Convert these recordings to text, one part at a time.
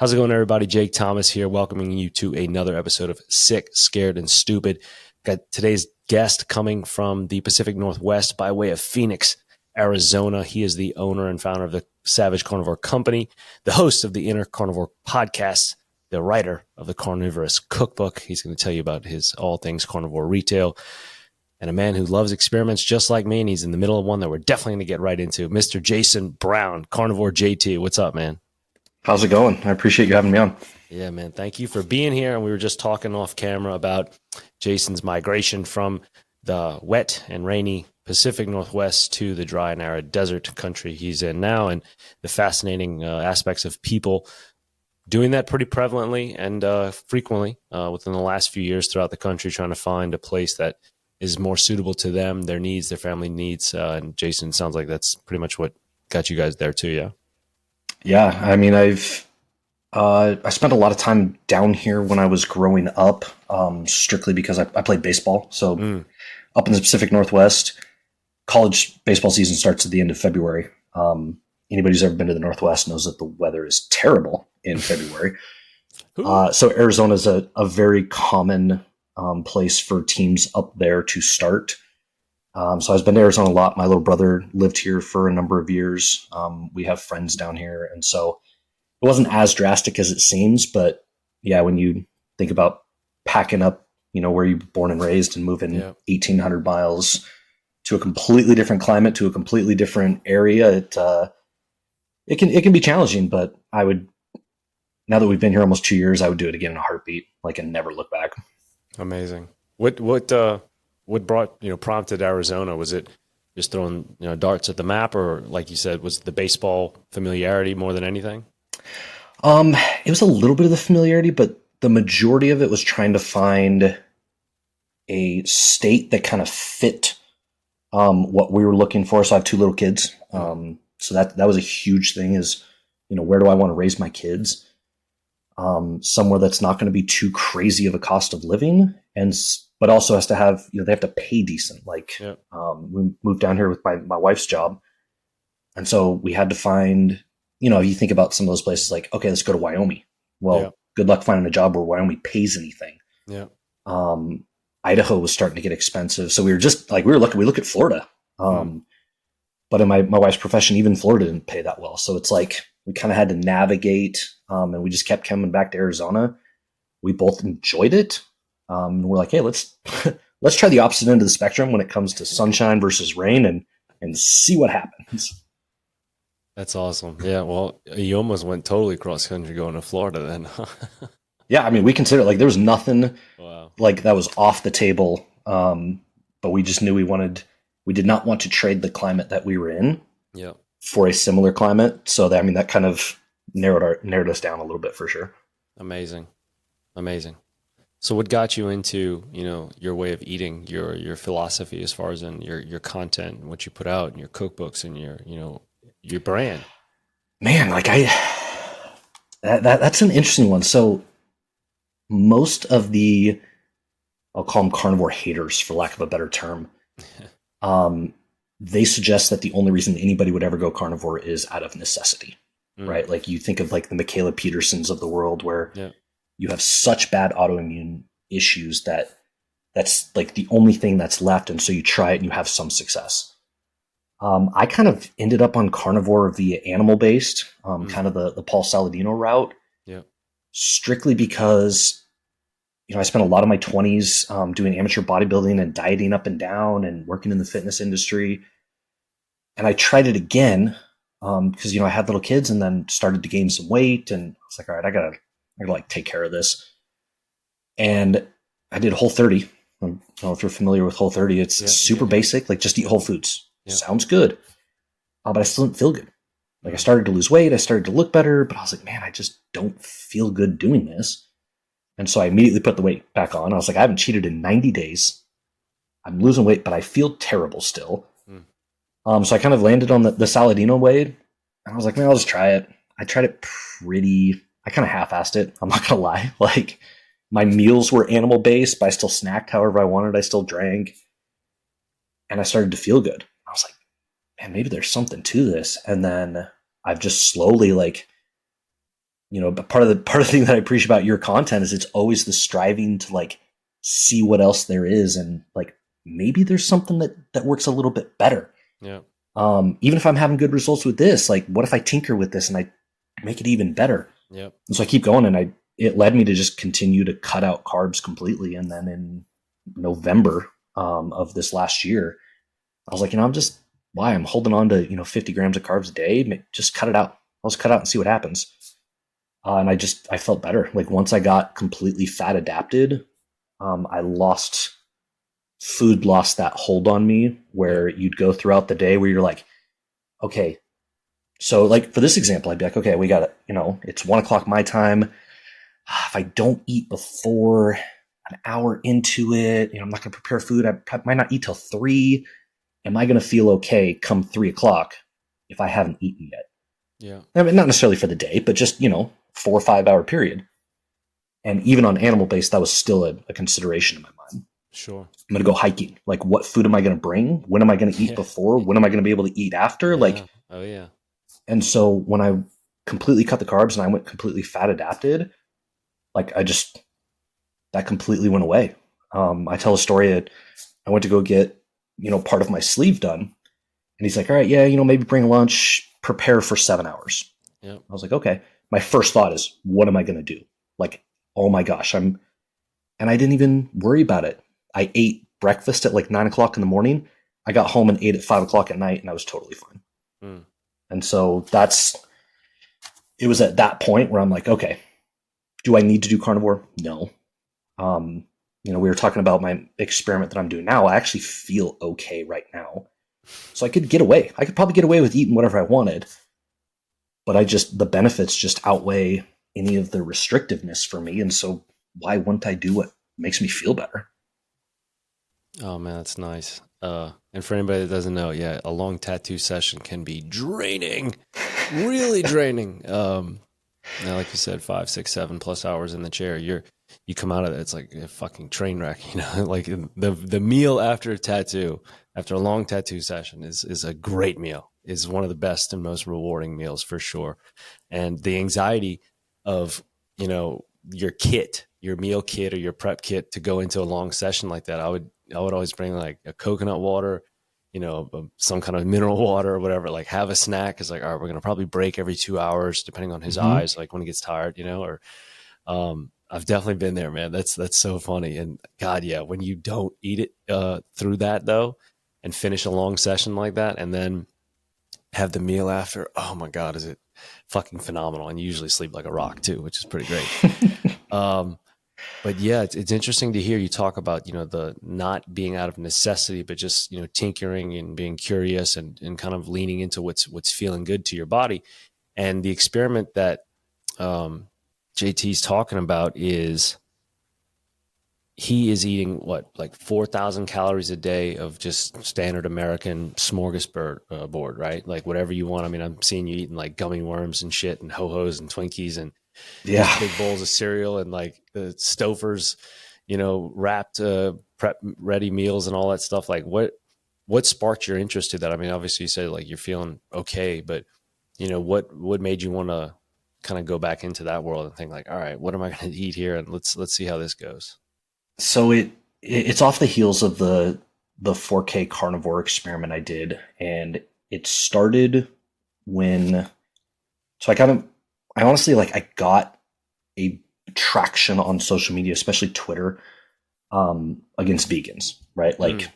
How's it going, everybody? Jake Thomas here, welcoming you to another episode of Sick, Scared, and Stupid. Got today's guest coming from the Pacific Northwest by way of Phoenix, Arizona. He is the owner and founder of the Savage Carnivore Company, the host of the Inner Carnivore podcast, the writer of the Carnivorous Cookbook. He's going to tell you about his all things carnivore retail, and a man who loves experiments just like me, and he's in the middle of one that we're definitely going to get right into. Mr. Jason Brown, Carnivore JT. What's up, man? How's it going? I appreciate you having me on. Yeah, man. Thank you for being here. And we were just talking off camera about Jason's migration from the wet and rainy Pacific Northwest to the dry and arid desert country he's in now, and the fascinating aspects of people doing that pretty prevalently and frequently within the last few years throughout the country, trying to find a place that is more suitable to them, their needs, their family needs. And Jason, sounds like that's pretty much what got you guys there too, yeah? Yeah, I mean, I spent a lot of time down here when I was growing up, strictly because I played baseball. So up in the Pacific Northwest, college baseball season starts at the end of February. Anybody who's ever been to the Northwest knows that the weather is terrible in February. So Arizona is a very common place for teams up there to start. So I've been to Arizona a lot. My little brother lived here for a number of years. We have friends down here. And so it wasn't as drastic as it seems, but yeah, when you think about packing up, where you were born and raised and moving 1,800 miles to a completely different climate, to a completely different area, it can be challenging, but now that we've been here almost 2 years, I would do it again in a heartbeat, and never look back. Amazing. What prompted Arizona? Was it just throwing darts at the map, or like you said, was it the baseball familiarity more than anything? It was a little bit of the familiarity, but the majority of it was trying to find a state that kind of fit what we were looking for. So I have two little kids, so that was a huge thing. Is where do I want to raise my kids? Somewhere that's not going to be too crazy of a cost of living, but also has to have, they have to pay decent. We moved down here with my wife's job. And so we had to find, if you think about some of those places, okay, let's go to Wyoming. Well, good luck finding a job where Wyoming pays anything. Yeah. Idaho was starting to get expensive. So we we look at Florida. But in my wife's profession, even Florida didn't pay that well. So it's we kind of had to navigate, and we just kept coming back to Arizona. We both enjoyed it. And we're like, hey, let's try the opposite end of the spectrum when it comes to sunshine versus rain, and see what happens. That's awesome. Yeah. Well, you almost went totally cross country going to Florida then. Yeah. I mean, we consider there was nothing Wow. that was off the table. But we just knew we did not want to trade the climate that we were in for a similar climate. So that kind of narrowed us down a little bit for sure. Amazing. So what got you into, your way of eating, your philosophy as far as in your content and what you put out and your cookbooks and your brand? Man, that's an interesting one. So most of I'll call them carnivore haters for lack of a better term. They suggest that the only reason anybody would ever go carnivore is out of necessity, right? You think of the Michaela Petersons of the world where you have such bad autoimmune issues that's the only thing that's left. And so you try it and you have some success. I kind of ended up on carnivore via animal based, kind of the Paul Saladino route, strictly because, I spent a lot of my 20s doing amateur bodybuilding and dieting up and down and working in the fitness industry. And I tried it again because, I had little kids and then started to gain some weight. And I was like, all right, I gotta take care of this. And I did Whole30. I don't know if you're familiar with Whole30. It's super basic, just eat whole foods. Sounds good. But I still didn't feel good. I started to lose weight. I started to look better, but I was like, man, I just don't feel good doing this. And so I immediately put the weight back on. I was like, I haven't cheated in 90 days. I'm losing weight, but I feel terrible still. So I kind of landed on the Saladino way. And I was like, man, I'll just try it. I tried it I kind of half-assed it. I'm not going to lie. My meals were animal based, but I still snacked however I wanted. I still drank. And I started to feel good. I was like, man, maybe there's something to this. And then I've just slowly but part of the thing that I appreciate about your content is it's always the striving to like see what else there is, and like maybe there's something that works a little bit better. Yeah. Even if I'm having good results with this, like what if I tinker with this and I make it even better? Yep. And so I keep going, and it led me to just continue to cut out carbs completely. And then in November of this last year, I was like, I'm holding on to 50 grams of carbs a day. Just cut it out. I'll just cut it out and see what happens. And I felt better. Like once I got completely fat adapted, food lost that hold on me where you'd go throughout the day where you're like, okay, so like for this example, I'd be like, okay, we got it. It's 1:00 my time. If I don't eat before an hour into it, I'm not going to prepare food. I might not eat till 3. Am I going to feel okay come 3:00 if I haven't eaten yet? Yeah. I mean, not necessarily for the day, but just, 4 or 5 hour period. And even on animal based, that was still a consideration in my mind. Sure. I'm going to go hiking. Like, what food am I going to bring? When am I going to eat before? When am I going to be able to eat after? Yeah. Like, oh yeah. And so when I completely cut the carbs and I went completely fat adapted, like that completely went away. I tell a story. I went to go get, part of my sleeve done, and he's like, all right, yeah, maybe bring lunch, prepare for 7 hours. Yep. I was like, okay. My first thought is, what am I going to do? Like, oh my gosh, and I didn't even worry about it. I ate breakfast at like 9:00 in the morning. I got home and ate at 5:00 at night, and I was totally fine. Mm. And so it was at that point where I'm like, okay, do I need to do carnivore? No. We were talking about my experiment that I'm doing now. I actually feel okay right now. So I could get away. I could probably get away with eating whatever I wanted. But the benefits just outweigh any of the restrictiveness for me. And so why wouldn't I do what makes me feel better? Oh man, that's nice. And for anybody that doesn't know, yeah, a long tattoo session can be draining, really draining. Now, like you said, 5, 6, 7+ hours in the chair. You come out of it, it's like a fucking train wreck. Like the meal after a tattoo, after a long tattoo session, is a great meal. Is one of the best and most rewarding meals for sure. And the anxiety of your kit, your meal kit or your prep kit to go into a long session like that, I would always bring like a coconut water, some kind of mineral water or whatever, like have a snack. It's like, all right, we're going to probably break every 2 hours, depending on his eyes, like when he gets tired, or, I've definitely been there, man. That's so funny. And God, yeah, when you don't eat it, through that though, and finish a long session like that, and then have the meal after, oh my God, is it fucking phenomenal. And you usually sleep like a rock too, which is pretty great. But yeah, it's interesting to hear you talk about, the not being out of necessity, but just, tinkering and being curious and kind of leaning into what's feeling good to your body. And the experiment that JT's talking about is he is eating like 4,000 calories a day of just standard American smorgasbord board, right? Like whatever you want. I mean, I'm seeing you eating like gummy worms and shit and ho-hos and Twinkies and big bowls of cereal and like the Stouffer's, wrapped prep ready meals and all that stuff. Like what sparked your interest to that? I mean, obviously you said like you're feeling okay, but what made you want to kind of go back into that world and think like, all right, what am I going to eat here? And let's see how this goes. So it's off the heels of the 4K carnivore experiment I did, and it started when. So I honestly I got a traction on social media, especially Twitter, against vegans, right? Like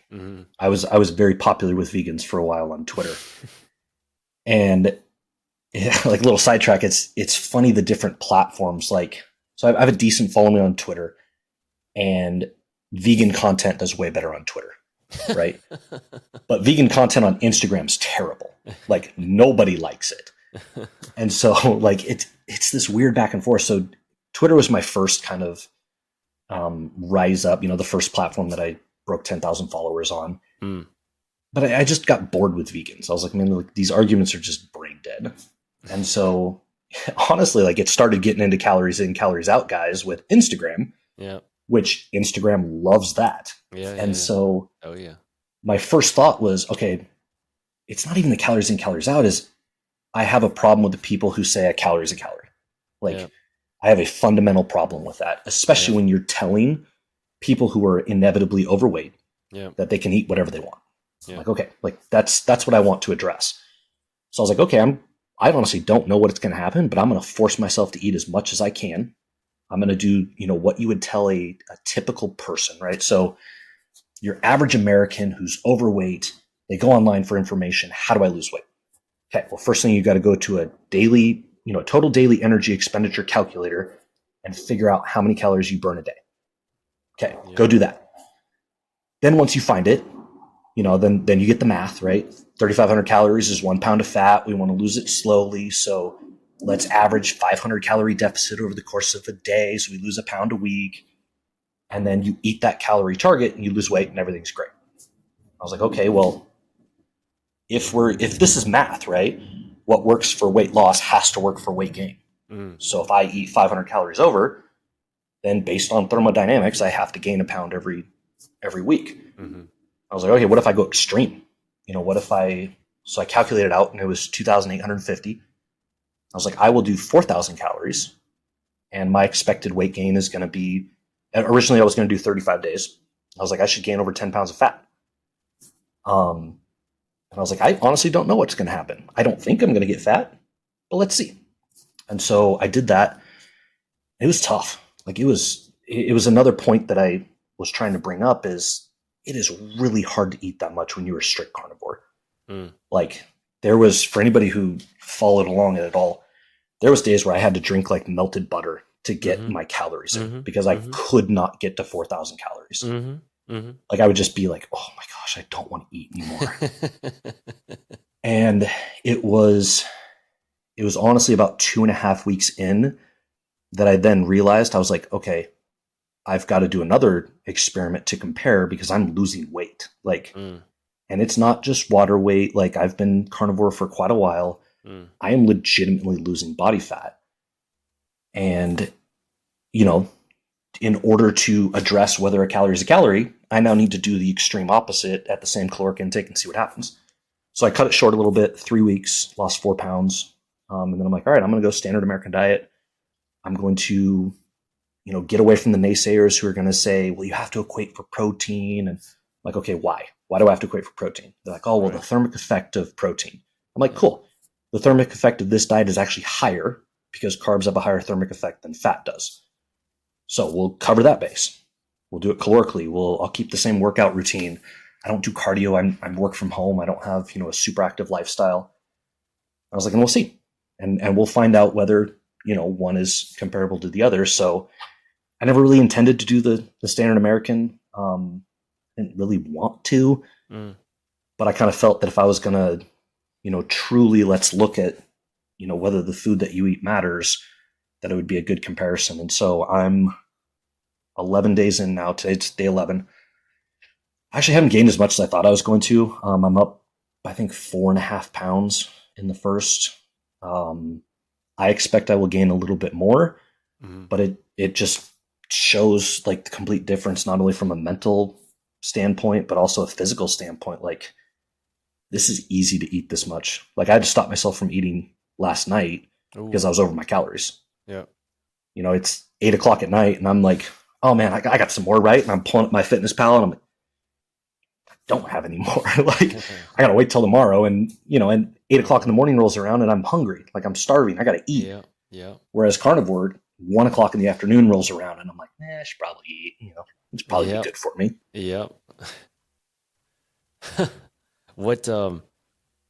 I was very popular with vegans for a while on Twitter, and like little sidetrack, it's funny the different platforms. Like, so I have a decent following on Twitter, and vegan content does way better on Twitter, right? But vegan content on Instagram is terrible. Like nobody likes it. And so like it's this weird back and forth. So Twitter was my first kind of rise up, the first platform that I broke 10,000 followers on. But I just got bored with vegans. I was like, man, these arguments are just brain dead. And so honestly, like it started getting into calories in, calories out guys with Instagram. Yeah. Which Instagram loves that. So my first thought was, okay, it's not even the calories in, calories out, is I have a problem with the people who say a calorie is a calorie. Like, I have a fundamental problem with that, especially when you're telling people who are inevitably overweight that they can eat whatever they want. Like, okay, like that's what I want to address. So I was like, okay, I honestly don't know what it's going to happen, but I'm going to force myself to eat as much as I can. I'm going to do, what you would tell a typical person, right? So your average American who's overweight, they go online for information. How do I lose weight? Okay, well, first thing you got to go to a daily, total daily energy expenditure calculator and figure out how many calories you burn a day. Okay, go do that. Then once you find it, then you get the math, right? 3,500 calories is 1 pound of fat. We want to lose it slowly. So let's average 500 calorie deficit over the course of a day. So we lose a pound a week. And then you eat that calorie target and you lose weight and everything's great. I was like, okay, well, if this is math, right? What works for weight loss has to work for weight gain. So if I eat 500 calories over, then based on thermodynamics, I have to gain a pound every week. I was like, okay, what if I go extreme? So I calculated out and it was 2,850. I was like, I will do 4,000 calories and my expected weight gain is going to be, originally I was going to do 35 days. I was like, I should gain over 10 pounds of fat. And I was like, I honestly don't know what's going to happen. I don't think I'm going to get fat, but let's see. And so I did that. It was tough. Like it was another point that I was trying to bring up is it is really hard to eat that much when you're a strict carnivore. Like there was, for anybody who followed along at all, there was days where I had to drink like melted butter to get my calories in because I could not get to 4,000 calories. Like I would just be like, oh my gosh, I don't want to eat anymore. And it was honestly about 2.5 weeks in that I then realized I was like, okay, I've got to do another experiment to compare because I'm losing weight. Like, and it's not just water weight. Like I've been carnivore for quite a while. I am legitimately losing body fat. And, in order to address whether a calorie is a calorie, I now need to do the extreme opposite at the same caloric intake and see what happens. So I cut it short a little bit, 3 weeks, lost 4 pounds. And then I'm like, all right, I'm going to go standard American diet. I'm going to, get away from the naysayers who are going to say, well, you have to equate for protein. And I'm like, okay, why? Why do I have to equate for protein? They're like, oh, well, the thermic effect of protein. I'm like, cool. The thermic effect of this diet is actually higher because carbs have a higher thermic effect than fat does. So we'll cover that base. We'll do it calorically. I'll keep the same workout routine. I don't do cardio. I'm work from home. I don't have, a super active lifestyle. I was like, and we'll see. And we'll find out whether, one is comparable to the other. So I never really intended to do the standard American. Didn't really want to, but I kind of felt that if I was going to, truly let's look at, whether the food that you eat matters, that it would be a good comparison. And so I'm 11 days in now. Today's day 11. I actually haven't gained as much as I thought I was going to. I'm up, I think, 4.5 pounds in the first. I expect I will gain a little bit more, but it just shows like the complete difference, not only from a mental standpoint, but also a physical standpoint. Like this is easy to eat this much. Like I had to stop myself from eating last night because I was over my calories. Yeah. It's 8:00 at night and I'm like, oh man, I got some more, right? And I'm pulling up my Fitness Pal and I'm like, I don't have any more. Like I got to wait till tomorrow. And, and 8:00 in the morning rolls around and I'm hungry. Like I'm starving. I got to eat. Yeah. Whereas carnivore, 1:00 in the afternoon rolls around and I'm like, I should probably eat, it's probably be good for me. Yep. What,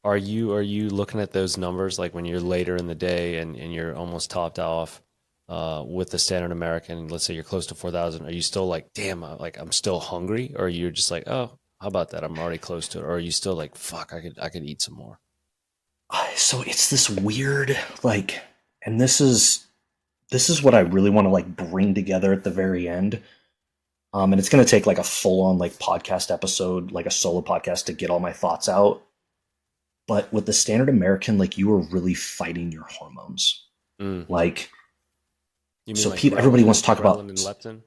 are you looking at those numbers like when you're later in the day and you're almost topped off with the standard American, let's say you're close to 4,000, are you still like, damn, I'm still hungry? Or you're just like, oh, how about that? I'm already close to it. Or are you still like, fuck, I could eat some more? So it's this weird, like, and this is what I really want to like bring together at the very end. And it's going to take like a full on like podcast episode, like a solo podcast to get all my thoughts out. But with the standard American, like you are really fighting your hormones. Like, so like everybody wants to talk about and leptin.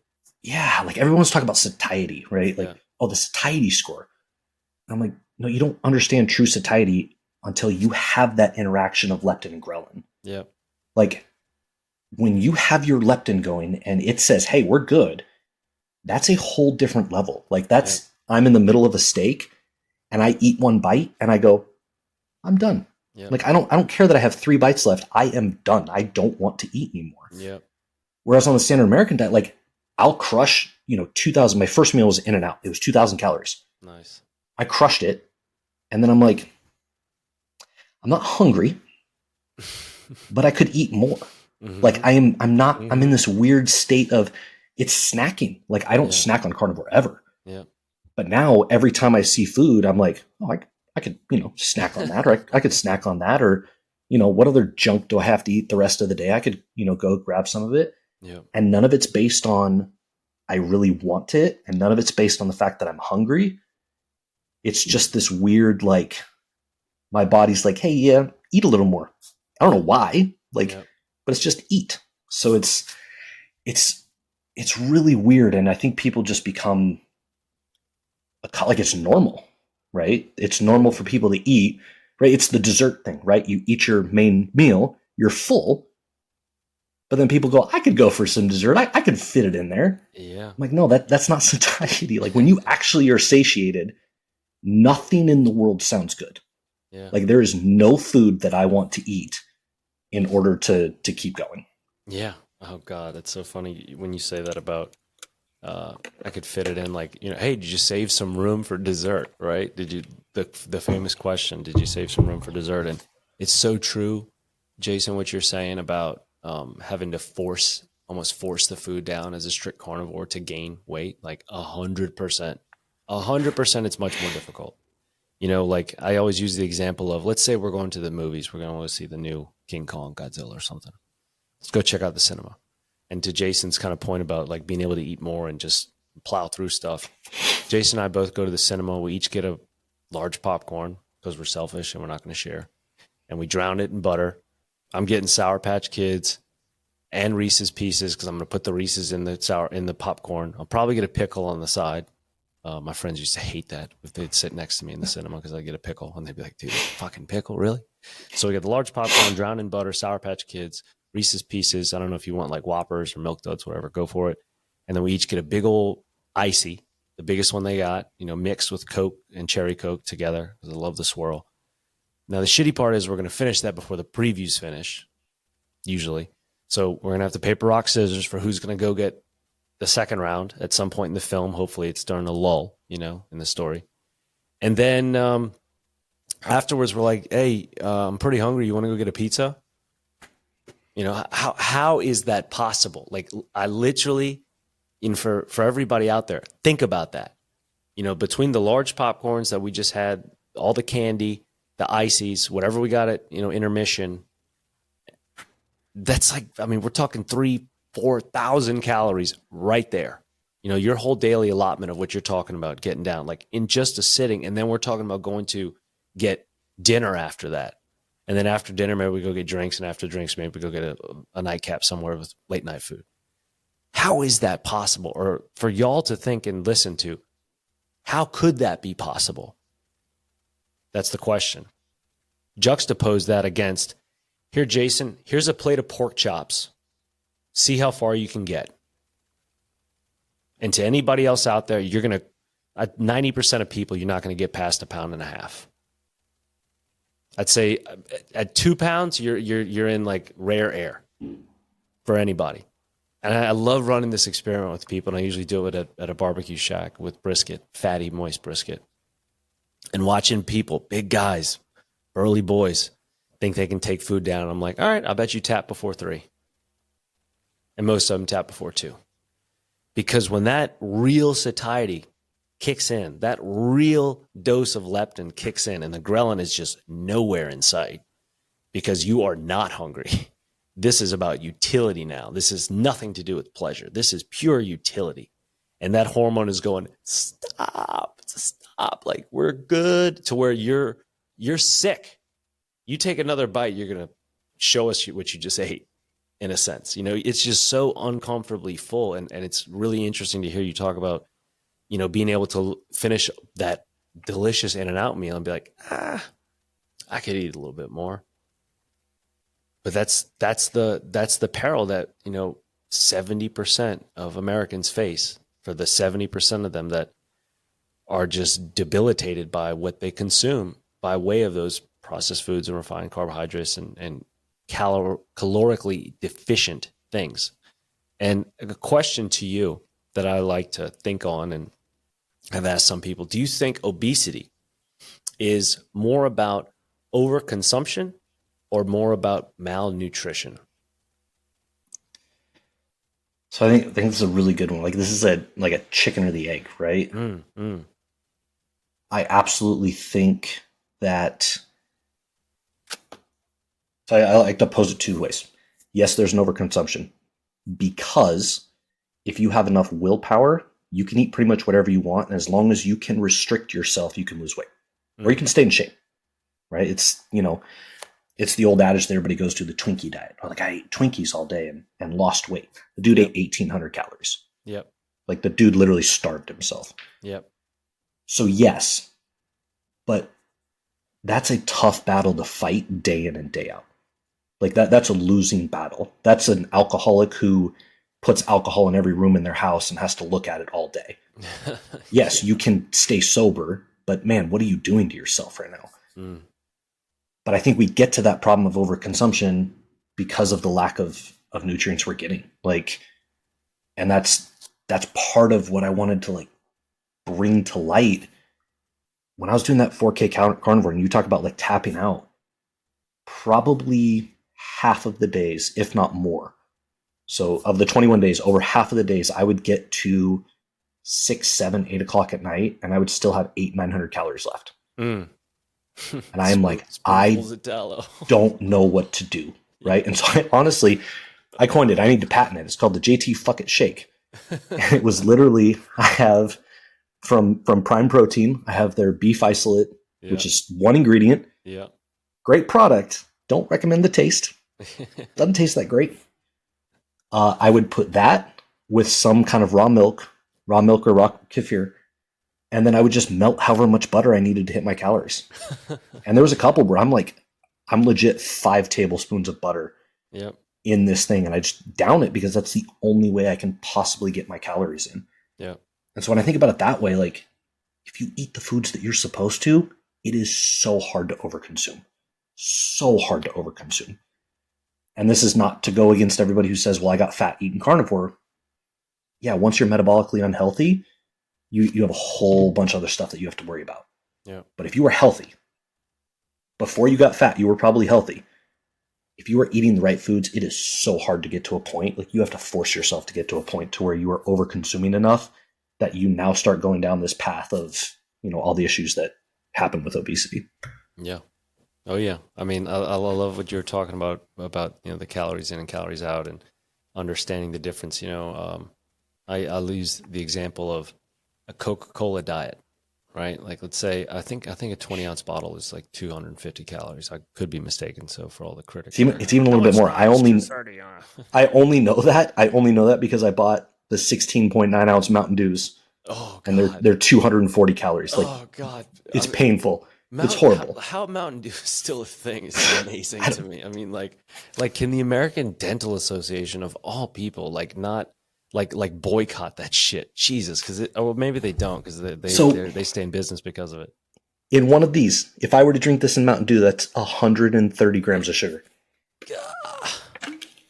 Yeah, like everyone wants to talk about satiety, right? Like, oh, the satiety score. And I'm like, no, you don't understand true satiety until you have that interaction of leptin and ghrelin. Yeah. Like, when you have your leptin going and it says, hey, we're good, that's a whole different level. Like that's, I'm in the middle of a steak and I eat one bite and I go, I'm done. Yep. Like I don't care that I have 3 bites left. I am done. I don't want to eat anymore. Yep. Whereas on the standard American diet, like I'll crush, 2,000. My first meal was In and Out. It was 2,000 calories. Nice. I crushed it. And then I'm like, I'm not hungry, but I could eat more. Mm-hmm. Like I'm in this weird state of it's snacking. Like I don't snack on carnivore ever. Yeah. But now every time I see food, I'm like, oh, I could, snack on that, or I could snack on that, or, what other junk do I have to eat the rest of the day? I could, go grab some of it. Yeah. And none of it's based on I really want it, and none of it's based on the fact that I'm hungry. It's just this weird, like, my body's like, hey, yeah, eat a little more. I don't know why, like, but it's just eat. So it's really weird, and I think people just become like it's normal, right? It's normal for people to eat, right? It's the dessert thing, right? You eat your main meal, you're full, but then people go, I could go for some dessert. I could fit it in there. Yeah. I'm like, no, that's not satiety. Like when you actually are satiated, nothing in the world sounds good. Yeah. Like there is no food that I want to eat in order to keep going. Yeah. Oh God, that's so funny when you say that about I could fit it in, like, hey, did you save some room for dessert? Right? Did you the famous question? Did you save some room for dessert? And it's so true, Jason, what you're saying about having to almost force the food down as a strict carnivore to gain weight. Like 100%, it's much more difficult. Like I always use the example of, let's say we're going to the movies, we're going to see the new King Kong, Godzilla, or something. Let's go check out the cinema. And to Jason's kind of point about like being able to eat more and just plow through stuff, Jason and I both go to the cinema. We each get a large popcorn because we're selfish and we're not going to share. And we drown it in butter. I'm getting Sour Patch Kids and Reese's Pieces because I'm going to put the Reese's in the popcorn. I'll probably get a pickle on the side. My friends used to hate that if they'd sit next to me in the cinema because I'd get a pickle. And they'd be like, dude, fucking pickle, really? So we get the large popcorn, drowned in butter, Sour Patch Kids, Reese's Pieces. I don't know if you want like Whoppers or Milk Duds, whatever, go for it. And then we each get a big old icy, the biggest one they got, mixed with Coke and Cherry Coke together because I love the swirl. Now, the shitty part is we're going to finish that before the previews finish, usually. So we're going to have to paper, rock, scissors for who's going to go get the second round at some point in the film. Hopefully it's during a lull, in the story. And then afterwards, we're like, hey, I'm pretty hungry. You want to go get a pizza? How is that possible? Like I literally, for everybody out there, think about that. Between the large popcorns that we just had, all the candy, the ices, whatever we got at, intermission, that's like, we're talking 3,000-4,000 calories right there. Your whole daily allotment of what you're talking about getting down, like in just a sitting. And then we're talking about going to get dinner after that. And then after dinner, maybe we go get drinks. And after drinks, maybe we go get a nightcap somewhere with late night food. How is that possible? Or for y'all to think and listen to, how could that be possible? That's the question. Juxtapose that against, here, Jason, here's a plate of pork chops. See how far you can get. And to anybody else out there, you're going to, 90% of people, you're not going to get past 1.5 pounds. I'd say at 2 pounds, you're in like rare air for anybody. And I love running this experiment with people. And I usually do it at a barbecue shack with brisket, fatty, moist brisket. And watching people, big guys, burly boys, think they can take food down. I'm like, all right, I'll bet you tap before 3. And most of them tap before 2. Because when that real satiety kicks in, that real dose of leptin kicks in, and the ghrelin is just nowhere in sight because you are not hungry. This is about utility now. This has nothing to do with pleasure. This is pure utility. And that hormone is going, stop. Like, we're good, to where you're sick. You take another bite, you're going to show us what you just ate, in a sense. It's just so uncomfortably full. And it's really interesting to hear you talk about, being able to finish that delicious In-N-Out meal and be like, I could eat a little bit more. But that's the peril that, 70% of Americans face, for the 70% of them that are just debilitated by what they consume by way of those processed foods and refined carbohydrates and calorically deficient things. And a question to you that I like to think on, and I've asked some people, do you think obesity is more about overconsumption or more about malnutrition? So I think this is a really good one. Like, this is a chicken or the egg, right? I absolutely think that. So I like to pose it two ways. Yes, there's an overconsumption, because if you have enough willpower, you can eat pretty much whatever you want, and as long as you can restrict yourself, you can lose weight, or you can stay in shape, right? It's it's the old adage that everybody goes to, the Twinkie diet. Like, I ate Twinkies all day and lost weight. The dude ate 1,800 calories. Yep. Like, the dude literally starved himself. Yep. So yes, but that's a tough battle to fight day in and day out. Like, that's a losing battle. That's an alcoholic who puts alcohol in every room in their house and has to look at it all day. Yes, you can stay sober, but man, what are you doing to yourself right now? But I think we get to that problem of overconsumption because of the lack of nutrients we're getting. Like, and that's part of what I wanted to bring to light when I was doing that 4K carnivore. And you talk about tapping out, probably half of the days, if not more. So of the 21 days, over half of the days, I would get to 6, 7, 8 o'clock at night, and I would still have 900 calories left. And I am I don't know what to do, right? And so I coined it. I need to patent it. It's called the JT Fuck It Shake. And it was literally, I have from Prime Protein, I have their beef isolate, which is one ingredient. Yeah. Great product. Don't recommend the taste. Doesn't taste that great. I would put that with some kind of raw milk or raw kefir, and then I would just melt however much butter I needed to hit my calories. And there was a couple where I'm legit 5 tablespoons of butter in this thing, and I just down it because that's the only way I can possibly get my calories in. Yeah. And so when I think about it that way, if you eat the foods that you're supposed to, it is so hard to overconsume. So hard to overconsume. And this is not to go against everybody who says, well, I got fat eating carnivore. Yeah, once you're metabolically unhealthy, you have a whole bunch of other stuff that you have to worry about. Yeah. But if you were healthy, before you got fat, you were probably healthy. If you were eating the right foods, it is so hard to get to a point. You have to force yourself to get to a point to where you are over-consuming enough that you now start going down this path of, all the issues that happen with obesity. Yeah. Oh yeah. I mean, I love what you're talking about, the calories in and calories out and understanding the difference. I'll use the example of a Coca-Cola diet, right? Let's say, I think a 20-ounce bottle is 250 calories. I could be mistaken. So for all the critics, it's even a little bit more. I only know that. I only know that because I bought the 16.9 ounce Mountain Dews. Oh, God. And they're 240 calories. Oh God. It's painful. It's horrible. How Mountain Dew is still a thing is amazing to me. I mean, can the American Dental Association of all people, not boycott that shit? Jesus, because maybe they don't, because they stay in business because of it. In one of these, if I were to drink this in Mountain Dew, that's 130 grams of sugar.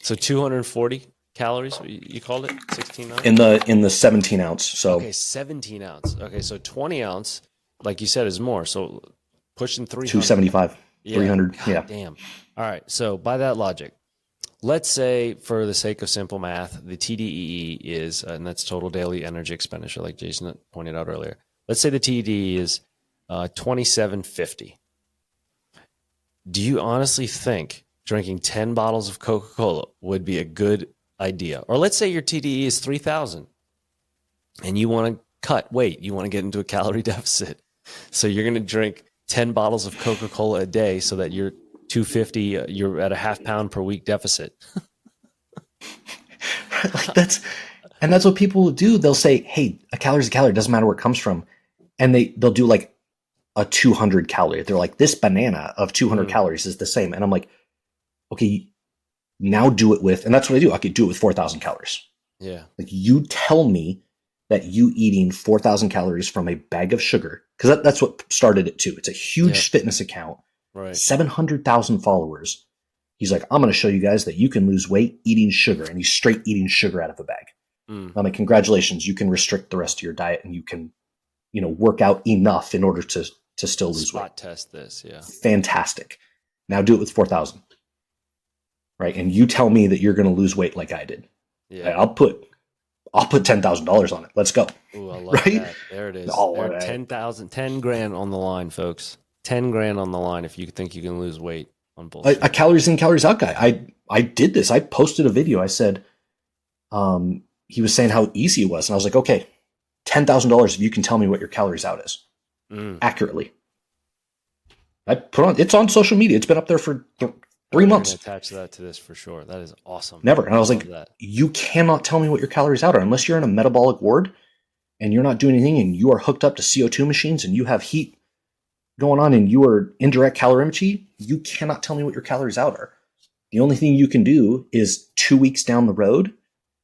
So 240 calories. You called it 16 ounce? In the 17 ounce. So okay, 17 ounce. Okay, so 20 ounce, like you said, is more. So pushing 300. 275, 300. God, yeah. Damn. All right. So by that logic, let's say for the sake of simple math, the TDEE is, and that's total daily energy expenditure, like Jason pointed out earlier. Let's say the TDEE is 2750. Do you honestly think drinking 10 bottles of Coca-Cola would be a good idea? Or let's say your TDEE is 3000 and you want to cut weight. You want to get into a calorie deficit. So you're going to drink 10 bottles of Coca-Cola a day so that you're 250, you're at a half pound per week deficit. That's what people will do. They'll say, hey, a calorie is a calorie. It doesn't matter where it comes from. And they'll do a 200 calorie. They're like, this banana of 200 calories is the same. And I'm like, okay, now do it with, and that's what I do. I could do it with 4,000 calories. Yeah. Like you tell me that you eating 4,000 calories from a bag of sugar, because that's what started it too. It's a huge fitness account, right? 700,000 followers. He's like, I'm going to show you guys that you can lose weight eating sugar, and he's straight eating sugar out of a bag. I'm like, congratulations, you can restrict the rest of your diet, and you can, work out enough in order to still lose weight. Spot test this, yeah. Fantastic. Now do it with 4,000, right? And you tell me that you're going to lose weight like I did. Yeah, I'll put $10,000 on it. Let's go. Ooh, I love that. There it is. Oh, there, 10 grand on the line, folks. 10 grand on the line if you think you can lose weight on bullshit. A calories in, calories out guy. I did this. I posted a video. I said, he was saying how easy it was. And I was like, okay, $10,000 if you can tell me what your calories out is accurately. I put on, it's on social media. It's been up there for 3 months. Attach that to this for sure. That is awesome. Never. And I was like, you cannot tell me what your calories out are unless you're in a metabolic ward and you're not doing anything and you are hooked up to CO2 machines and you have heat going on and you are indirect calorimetry. You cannot tell me what your calories out are. The only thing you can do is 2 weeks down the road,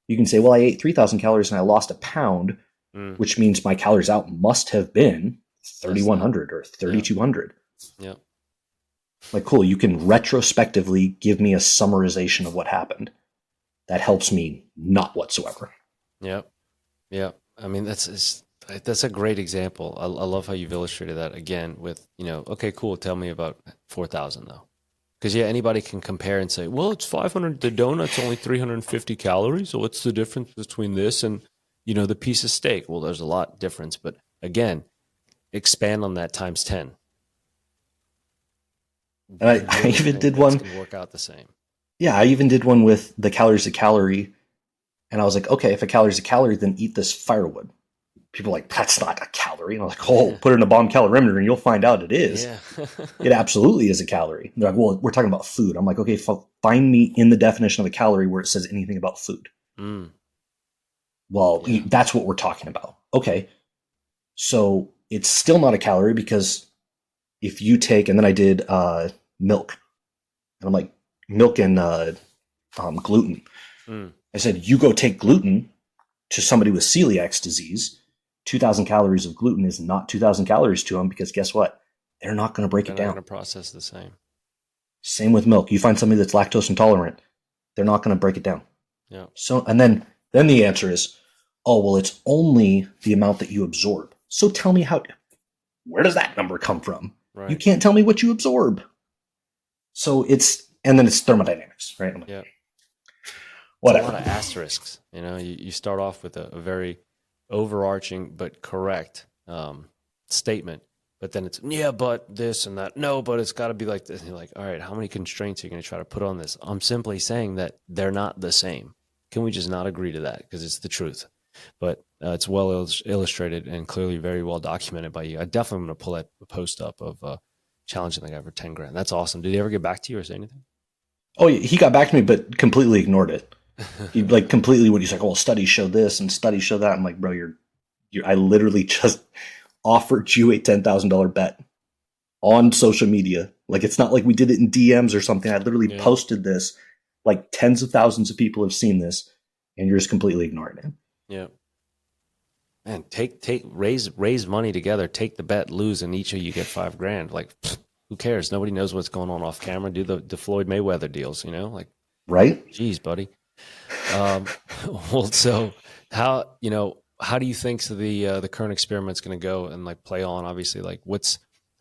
you can say, well, I ate 3,000 calories and I lost a pound, which means my calories out must have been 3,100 or 3,200. Yeah. Like, cool, you can retrospectively give me a summarization of what happened. That helps me not whatsoever. Yep. Yep. I mean, that's a great example. I love how you've illustrated that again with, okay, cool. Tell me about 4,000 though. Because anybody can compare and say, well, it's 500. The donut's only 350 calories. So what's the difference between this and, the piece of steak? Well, there's a lot difference, but again, expand on that times 10. And I even did one. Can work out the same. Yeah, I even did one with the calories a calorie. And I was like, okay, if a calorie is a calorie, then eat this firewood. People are like, that's not a calorie. And I was like, oh, put it in a bomb calorimeter and you'll find out it is. Yeah. It absolutely is a calorie. They're like, well, we're talking about food. I'm like, okay, find me in the definition of a calorie where it says anything about food. Well, that's what we're talking about. Okay. So it's still not a calorie because if you take, and then I did milk. And I'm like, milk and gluten. I said, you go take gluten to somebody with celiac disease. 2,000 calories of gluten is not 2,000 calories to them because guess what? They're not going to break it down. They're not going to process the same. Same with milk. You find somebody that's lactose intolerant, they're not going to break it down. Yeah. So, and then the answer is, oh, well, it's only the amount that you absorb. So tell me where does that number come from? Right. You can't tell me what you absorb. So and then it's thermodynamics, right? Yeah. Whatever. It's a lot of asterisks. You start off with a very overarching but correct statement, but then it's but this and that. No, but it's got to be like this. And you're like, all right, how many constraints are you going to try to put on this? I'm simply saying that they're not the same. Can we just not agree to that? Because it's the truth. But it's well illustrated and clearly very well documented by you. I definitely am going to pull that post up of challenging the guy for 10 grand. That's awesome. Did he ever get back to you or say anything? Oh, he got back to me, but completely ignored it. He completely he's like, oh, studies show this and studies show that. I'm like, bro, I literally just offered you a $10,000 bet on social media. Like, it's not like we did it in DMs or something. I literally posted this. Like, tens of thousands of people have seen this, and you're just completely ignoring it. Yeah. Man, raise money together. Take the bet, lose, and each of you get $5 grand. Like, who cares? Nobody knows what's going on off camera. Do the Floyd Mayweather deals, like, right? Geez, buddy. Well, so how do you think the current experiment's going to go and play on? Obviously,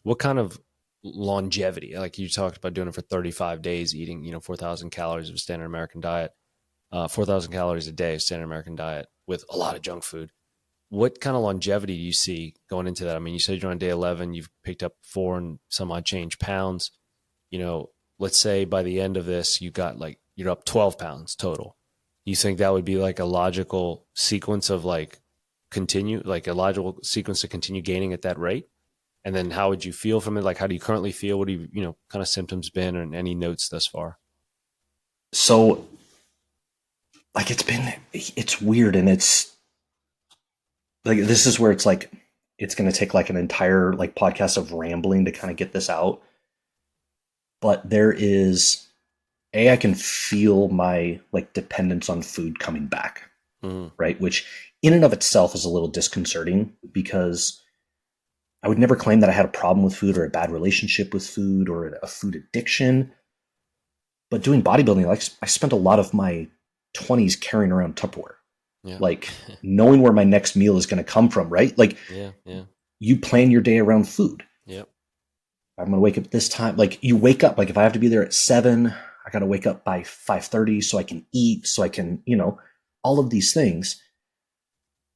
what kind of longevity? Like you talked about doing it for 35 days, eating 4,000 calories of standard American diet, 4,000 calories a day of standard American diet with a lot of junk food. What kind of longevity do you see going into that? I mean, you said you're on day 11, you've picked up 4 and some odd change pounds. Let's say by the end of this, you're up 12 pounds total. You think that would be like a logical sequence of a logical sequence to continue gaining at that rate? And then how would you feel from it? Like, how do you currently feel? What do you, kind of symptoms been, and any notes thus far? So it's weird. And it's like, this is where it's like, it's going to take an entire podcast of rambling to kind of get this out. But there is I can feel my like dependence on food coming back, right? Which in and of itself is a little disconcerting because I would never claim that I had a problem with food or a bad relationship with food or a food addiction. But doing bodybuilding, like I spent a lot of my 20s carrying around Tupperware, Yeah. like knowing where my next meal is going to come from, right? Like you plan your day around food. Yep. I'm going to wake up at this time. Like you wake up, like if I have to be there at 7, I got to wake up by 5:30 so I can eat, so I can, all of these things.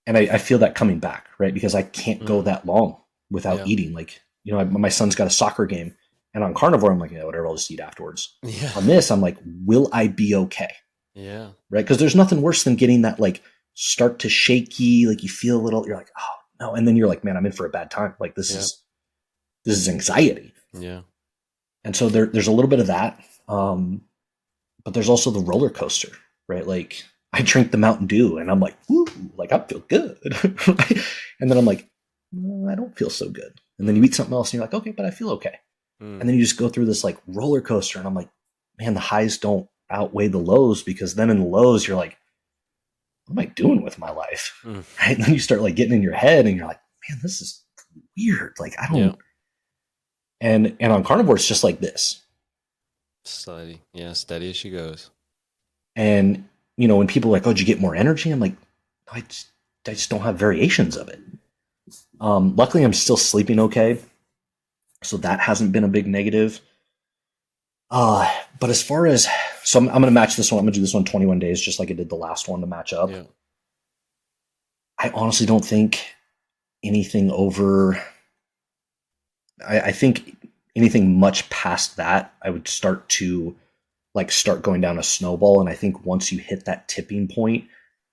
And I feel that coming back, right? Because I can't go that long without eating. Like, my son's got a soccer game, and on carnivore, I'm like, yeah, whatever, I'll just eat afterwards. Yeah. On this, I'm like, will I be okay? Yeah. Right? Because there's nothing worse than getting that like start to shaky, like you feel a little, you're like, oh no, and then you're like, man, I'm in for a bad time. Like this is anxiety. Yeah. And so there's a little bit of that. But there's also the roller coaster, right? Like I drink the Mountain Dew and I'm like, woo, like I feel good. And then I'm like, I don't feel so good. And then you eat something else and you're like, okay, but I feel okay. And then you just go through this like roller coaster and I'm like, man, the highs don't outweigh the lows, because then in the lows you're like, what am I doing with my life? Right? And then you start like getting in your head and you're like, man, this is weird. Like I don't. And on carnivore, it's just like this. Steady. Yeah, steady as she goes. And, when people are like, oh, did you get more energy? I'm like, I just don't have variations of it. Luckily, I'm still sleeping okay. So that hasn't been a big negative. But as far as, so I'm going to match this one. I'm going to do this one 21 days, just like I did the last one to match up. Yeah. I honestly don't think anything over, I think anything much past that, I would start going down a snowball. And I think once you hit that tipping point,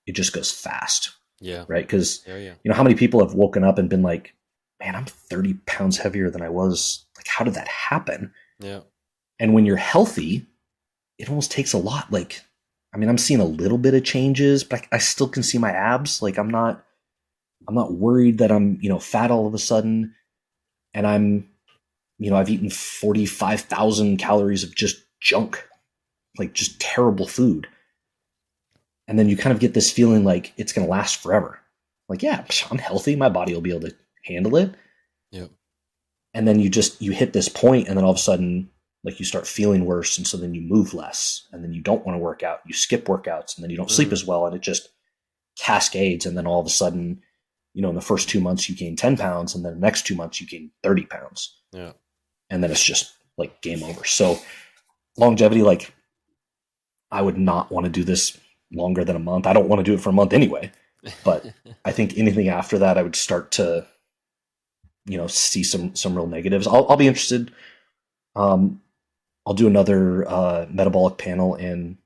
it just goes fast. Yeah. Right. Because, how many people have woken up and been like, man, I'm 30 pounds heavier than I was. Like, how did that happen? Yeah. And when you're healthy, it almost takes a lot. Like, I mean, I'm seeing a little bit of changes, but I still can see my abs. Like, I'm not worried that I'm, fat all of a sudden. And I've eaten 45,000 calories of just junk, like just terrible food. And then you kind of get this feeling like it's going to last forever. Like, yeah, I'm healthy. My body will be able to handle it. Yep. And then you hit this point, and then all of a sudden, like you start feeling worse. And so then you move less, and then you don't want to work out. You skip workouts, and then you don't sleep as well. And it just cascades. And then all of a sudden, in the first 2 months, you gain 10 pounds. And then the next 2 months, you gain 30 pounds. Yeah. And then it's just like game over. So longevity, like I would not want to do this longer than a month. I don't want to do it for a month anyway. But I think anything after that, I would start to, see some real negatives. I'll be interested. I'll do another metabolic panel and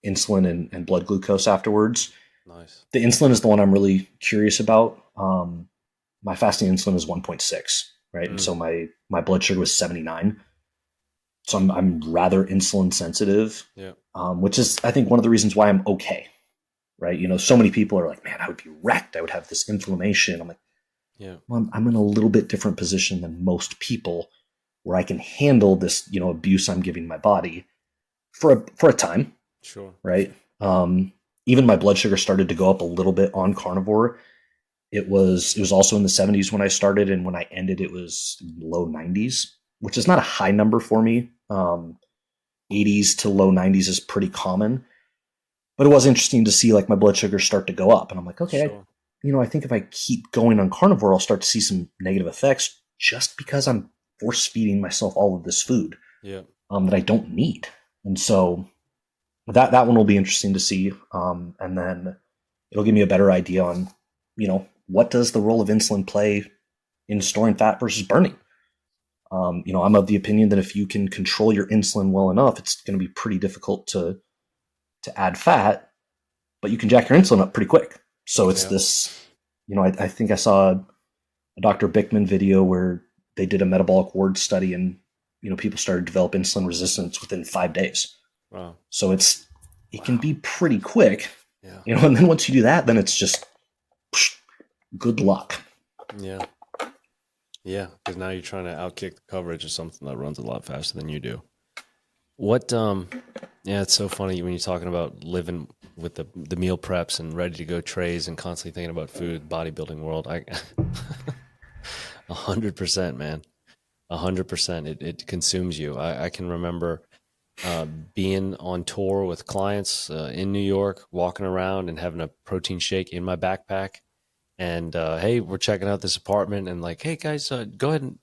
insulin and blood glucose afterwards. Nice. The insulin is the one I'm really curious about. My fasting insulin is 1.6, right? And so my blood sugar was 79. So I'm rather insulin sensitive, which is, I think, one of the reasons why I'm okay, right? So many people are like, man, I would be wrecked. I would have this inflammation. I'm like, well, I'm in a little bit different position than most people, where I can handle this, abuse I'm giving my body for a time. Sure. Right. Even my blood sugar started to go up a little bit on carnivore. It was also in the 70s when I started, and when I ended, it was low 90s, which is not a high number for me. 80s to low 90s is pretty common, but it was interesting to see like my blood sugar start to go up, and I'm like, okay, Sure. I think if I keep going on carnivore, I'll start to see some negative effects just because I'm force feeding myself all of this food that I don't need. And so that one will be interesting to see. And then it'll give me a better idea on, what does the role of insulin play in storing fat versus burning? I'm of the opinion that if you can control your insulin well enough, it's going to be pretty difficult to add fat, but you can jack your insulin up pretty quick. So it's this, I think I saw a Dr. Bickman video where they did a metabolic ward study, and, people started to develop insulin resistance within 5 days. Wow. So it can be pretty quick, Yeah. and then once you do that, then it's just good luck. Yeah. Yeah. Because now you're trying to outkick the coverage of something that runs a lot faster than you do. What, Yeah, it's so funny when you're talking about living with the meal preps and ready to go trays and constantly thinking about food, bodybuilding world. I 100%, man. 100%. It consumes you. I can remember being on tour with clients in New York, walking around and having a protein shake in my backpack. And hey, we're checking out this apartment, and like, hey guys, go ahead and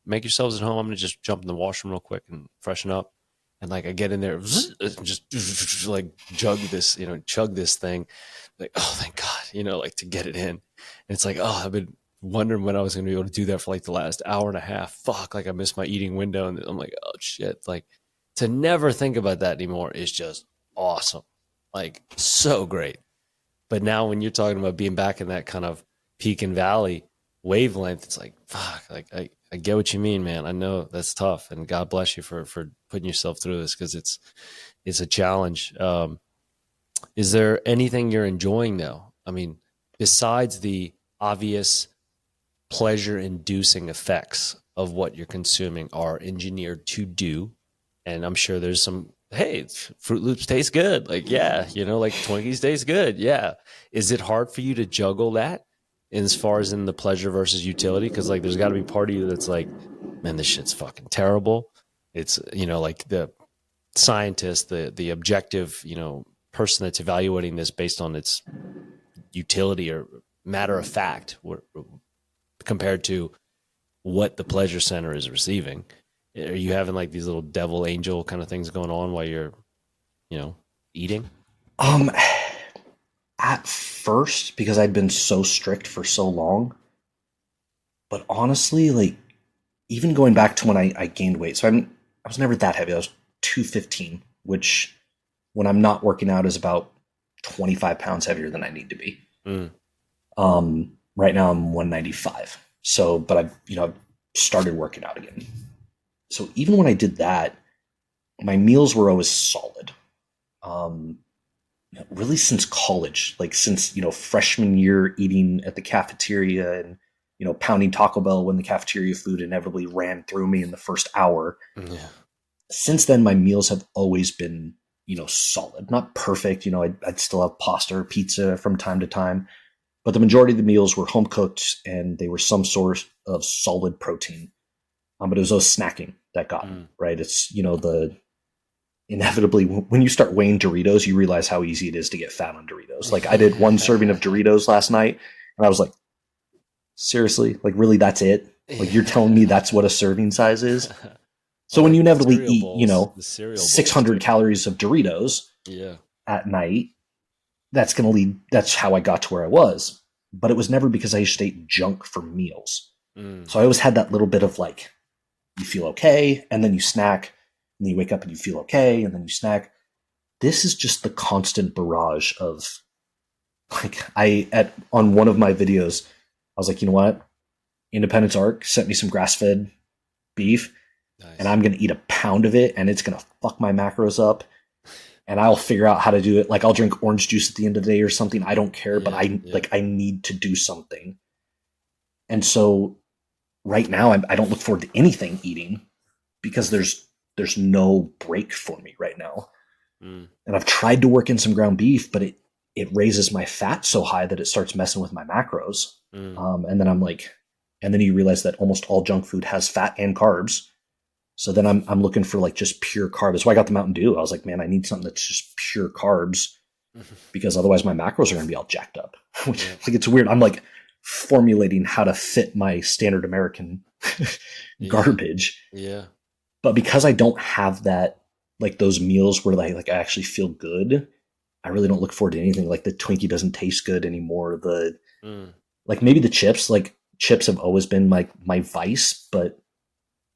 make yourselves at home. I'm gonna just jump in the washroom real quick and freshen up. And like, I get in there, just like chug this thing, like, oh thank God, like to get it in. And it's like, oh, I've been wondering when I was gonna be able to do that for like the last hour and a half. Fuck, like I missed my eating window, and I'm like, oh shit, like to never think about that anymore is just awesome, like so great. But now when you're talking about being back in that kind of peak and valley wavelength, it's like, fuck, like I get what you mean, man. I know that's tough, and God bless you for putting yourself through this, because it's a challenge. Is there anything you're enjoying though? I mean, besides the obvious pleasure inducing effects of what you're consuming are engineered to do. And I'm sure there's some, hey, Fruit Loops taste good. Like, yeah, like Twinkies taste good. Yeah. Is it hard for you to juggle that as far as in the pleasure versus utility? Because like there's got to be part of you that's like, man, this shit's fucking terrible. It's, like the scientist, the objective, person that's evaluating this based on its utility or matter of fact, compared to what the pleasure center is receiving. Are you having like these little devil angel kind of things going on while you're, eating? Um, at first, because I'd been so strict for so long, but honestly, like even going back to when I gained weight, so I was never that heavy. I was 215, which when I'm not working out is about 25 pounds heavier than I need to be. Mm. Right now I'm 195. So, but I've started working out again. So even when I did that, my meals were always solid. Um, really since college, like since, freshman year eating at the cafeteria and, pounding Taco Bell when the cafeteria food inevitably ran through me in the first hour. Yeah. Since then, my meals have always been, solid, not perfect. I'd still have pasta or pizza from time to time, but the majority of the meals were home cooked and they were some sort of solid protein. But it was those snacking that got me, right? It's, the inevitably when you start weighing Doritos, you realize how easy it is to get fat on Doritos. Like I did one serving of Doritos last night and I was like, seriously, like really that's it? Like you're telling me that's what a serving size is? So when Like you the inevitably cereal eat, bowls, the cereal bowls 600 too. calories of Doritos Yeah. at night, that's going to lead, that's how I got to where I was. But it was never because I just ate junk for meals. Mm. So I always had that little bit of like, you feel okay, and then you snack, and then you wake up and you feel okay, and then you snack. This is just the constant barrage of like on one of my videos, I was like, you know what? Independence Arc sent me some grass fed beef, and Nice. I'm gonna eat a pound of it, and it's gonna fuck my macros up. And I'll figure out how to do it. Like I'll drink orange juice at the end of the day or something. I don't care, but Yeah. Yeah. I need to do something. And so right now I don't look forward to anything eating because there's no break for me right now. Mm. And I've tried to work in some ground beef, but it raises my fat so high that it starts messing with my macros. Mm. And then I'm like, and then you realize that almost all junk food has fat and carbs. So then I'm looking for like just pure carbs. That's why I got the Mountain Dew. I was like, man, I need something that's just pure carbs because otherwise my macros are going to be all jacked up. Which, Yeah. like, it's weird. I'm like formulating how to fit my standard American garbage. Yeah. But because I don't have that, like those meals where like I actually feel good, I really don't look forward to anything. Like the Twinkie doesn't taste good anymore. Mm. Like maybe the chips, like chips have always been like my vice, but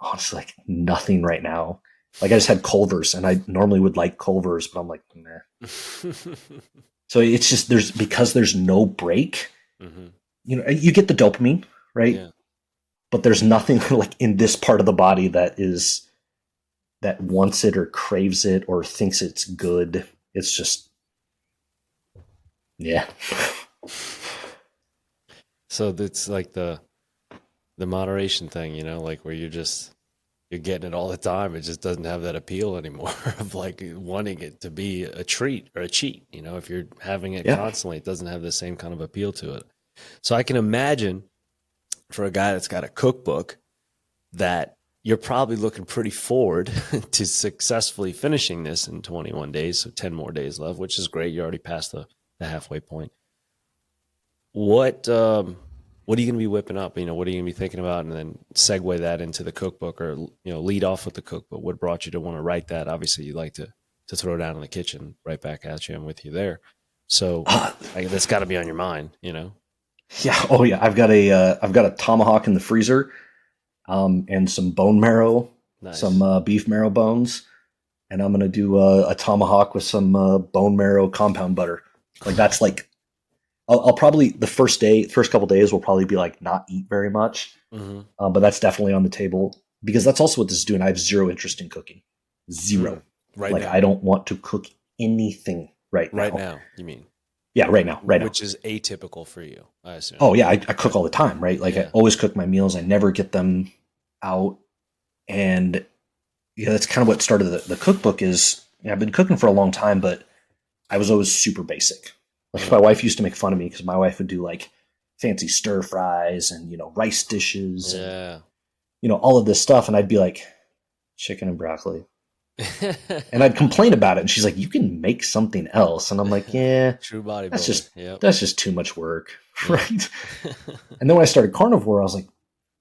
honestly, like nothing right now. Like I just had Culver's, and I normally would like Culver's, but I'm like, nah. So it's just because there's no break. Mm-hmm. You get the dopamine, right? Yeah. But there's nothing like in this part of the body that wants it or craves it or thinks it's good. It's just, yeah. So it's like the moderation thing, like where you're you're getting it all the time. It just doesn't have that appeal anymore of like wanting it to be a treat or a cheat. You know, if you're having it constantly, it doesn't have the same kind of appeal to it. So I can imagine for a guy that's got a cookbook that you're probably looking pretty forward to successfully finishing this in 21 days. So 10 more days left, which is great. You're already past the halfway point. What are you going to be whipping up? You know, what are you going to be thinking about? And then segue that into the cookbook, or, you know, lead off with the cookbook. What brought you to want to write that? Obviously you like to throw down in the kitchen, right back at you. I'm with you there. So that's got to be on your mind, you know? Yeah. Oh yeah. I've got a tomahawk in the freezer, and some bone marrow, some beef marrow bones. And I'm going to do a tomahawk with some bone marrow compound butter. Like that's like, I'll probably the first couple days will probably be like not eat very much, but that's definitely on the table because that's also what this is doing. I have zero interest in cooking, zero. Right like now. I don't want to cook anything right now. Right now, you mean? Yeah, right now. Which is atypical for you, I assume. Oh yeah, I cook all the time, right? Like I always cook my meals. I never get them out, and that's kind of what started the cookbook. Is I've been cooking for a long time, but I was always super basic. Like my wife used to make fun of me because my wife would do like fancy stir fries and, rice dishes and, all of this stuff. And I'd be like, chicken and broccoli. And I'd complain about it. And she's like, you can make something else. And I'm like, yeah, true bodybuilder. That's just too much work. Right. And then when I started carnivore, I was like,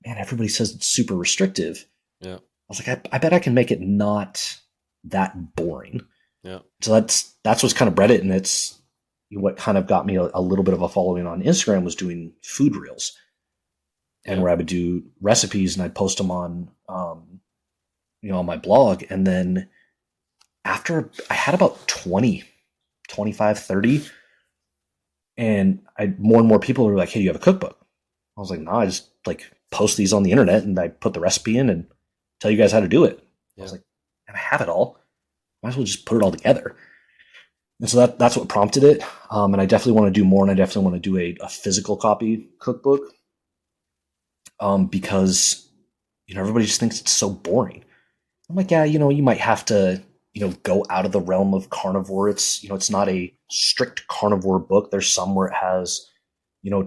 man, everybody says it's super restrictive. Yeah. I was like, I bet I can make it not that boring. Yeah. So that's what's kind of bred it. And it's what kind of got me a little bit of a following on Instagram was doing food reels, and where I would do recipes and I'd post them on, on my blog. And then after I had about 20, 25, 30, and more and more people were like, hey, do you have a cookbook? I was like, no, I just like post these on the internet and I put the recipe in and tell you guys how to do it. I was like, and I have it all. Might as well just put it all together. And so that's what prompted it. And I definitely want to do more, and I definitely want to do a physical copy cookbook, because, everybody just thinks it's so boring. I'm like, yeah, you might have to, go out of the realm of carnivore. It's, it's not a strict carnivore book. There's some where it has,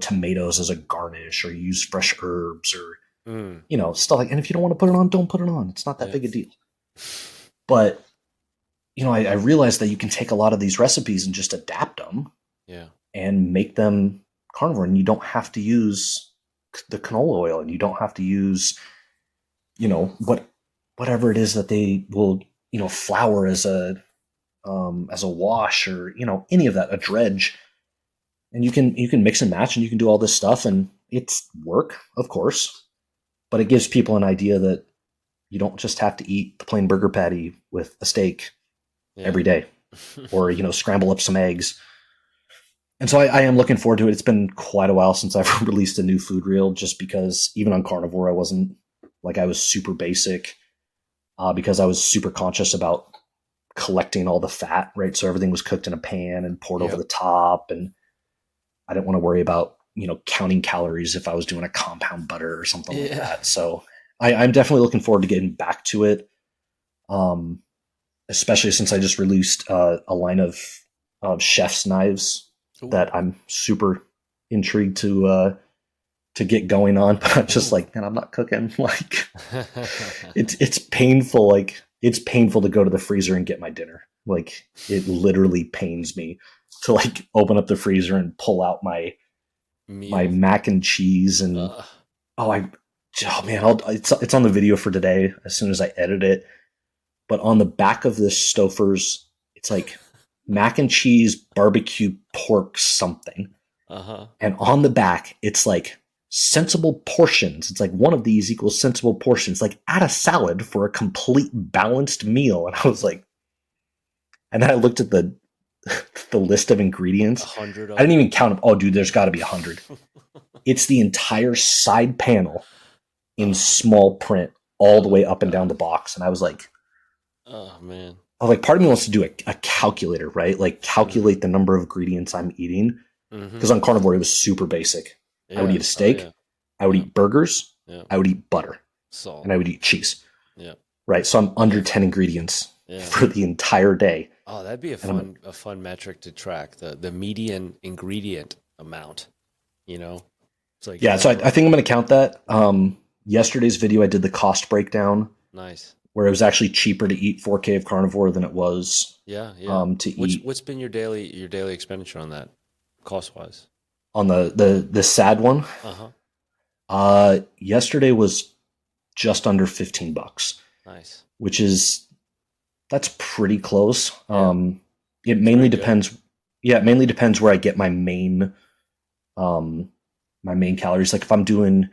tomatoes as a garnish, or use fresh herbs, or, stuff like, and if you don't want to put it on, don't put it on. It's not that big a deal. But I realized that you can take a lot of these recipes and just adapt them, and make them carnivore, and you don't have to use the canola oil, and you don't have to use, whatever it is that they will, flour as a wash, or any of that, a dredge, and you can mix and match, and you can do all this stuff, and it's work, of course, but it gives people an idea that you don't just have to eat the plain burger patty with a steak every day, or, scramble up some eggs. And so I am looking forward to it. It's been quite a while since I've released a new food reel, just because even on carnivore, I was super basic, because I was super conscious about collecting all the fat, right? So everything was cooked in a pan and poured over the top. And I didn't want to worry about, counting calories if I was doing a compound butter or something like that. So I'm definitely looking forward to getting back to it. Especially since I just released a line of chef's knives that I'm super intrigued to get going on. But I'm just like, man, I'm not cooking. Like, it's painful. Like, it's painful to go to the freezer and get my dinner. Like, it literally pains me to like open up the freezer and pull out my mac and cheese and it's on the video for today as soon as I edit it. But on the back of this Stouffer's, it's like mac and cheese, barbecue, pork, something. And on the back, it's like sensible portions. It's like one of these equals sensible portions. Like, add a salad for a complete balanced meal. And I was like, and then I looked at the list of ingredients. 100. I didn't even count them. Oh, dude, there's got to be 100. It's the entire side panel in small print all the way up and down the box. And I was like, oh man. I was like, part of me wants to do a calculator, right? Like, calculate the number of ingredients I'm eating. Because on carnivore, it was super basic. I would eat a steak. I would eat burgers. I would eat butter. Salt. And I would eat cheese. Yeah. right? So I'm under 10 ingredients Yeah. for the entire day. Oh, that'd be a fun metric to track, the median ingredient amount, you know? It's like, Yeah, so I think I'm going to count that. Yesterday's video, I did the cost breakdown nice. where it was actually cheaper to eat 4K of carnivore than it was Yeah, yeah. to eat What's been your daily expenditure on that, cost wise? on the sad one. Uh-huh. Yesterday was just under $15, Nice. which is that's pretty close. Yeah. It It's mainly pretty good. depends. Yeah, it mainly depends where I get um, my main calories. Like if I'm doing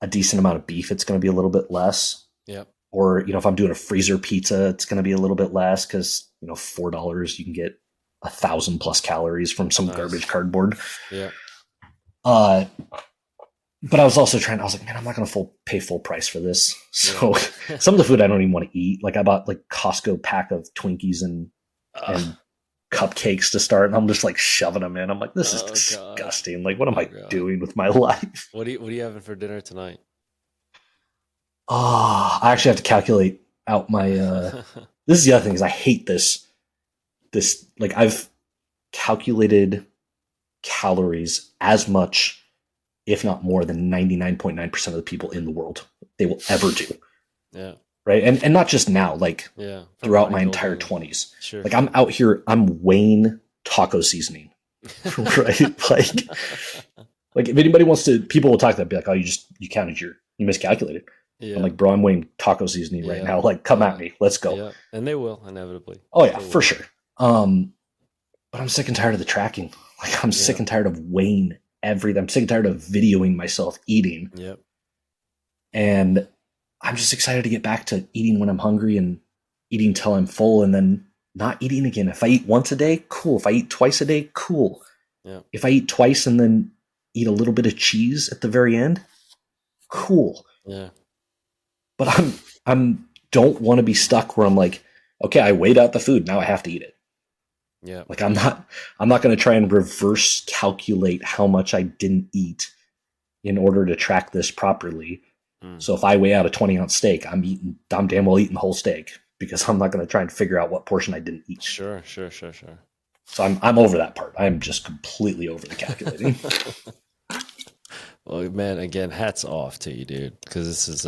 a decent amount of beef, it's going to be a little bit less. Yep. Or if I'm doing a freezer pizza, it's going to be a little bit less because $4 you can get 1,000+ calories from some Nice. garbage cardboard. Yeah. But I was also I was like, man, I'm not going to pay full price for this. So Yeah. some of the food I don't even want to eat. Like I bought like Costco pack of Twinkies and cupcakes to start, and I'm just like shoving them in. I'm like, this is disgusting. Like, what am I doing with my life? What are you having for dinner tonight? Oh, I actually have to calculate out my. This is the other thing is I hate this. Like I've calculated calories as much, if not more, than 99.9% of the people in the world they will ever do. Yeah. Right. And not just now, like throughout my entire 20s. Sure. Like I'm out here, I'm weighing taco seasoning. Right. Like if anybody wants to, people will talk that, be like, oh, you miscalculated. Yeah. I'm like, bro, I'm weighing taco seasoning right now. Like, come at me. Let's go. Yeah. And they will inevitably. Oh yeah, for sure. But I'm sick and tired of the tracking. Like I'm sick and tired of weighing everything. I'm sick and tired of videoing myself eating. Yep. And I'm just excited to get back to eating when I'm hungry and eating till I'm full and then not eating again. If I eat once a day, cool. If I eat twice a day, cool. Yeah. If I eat twice and then eat a little bit of cheese at the very end, cool. Yeah. But I'm don't want to be stuck where I'm like, okay, I weighed out the food, now I have to eat it. Yeah. Like I'm not going to try and reverse calculate how much I didn't eat in order to track this properly. So if I weigh out a 20-ounce steak, I'm damn well eating the whole steak because I'm not going to try and figure out what portion I didn't eat. Sure. So I'm over that part. I'm just completely over the calculating. Well, man, again, hats off to you, dude, because this is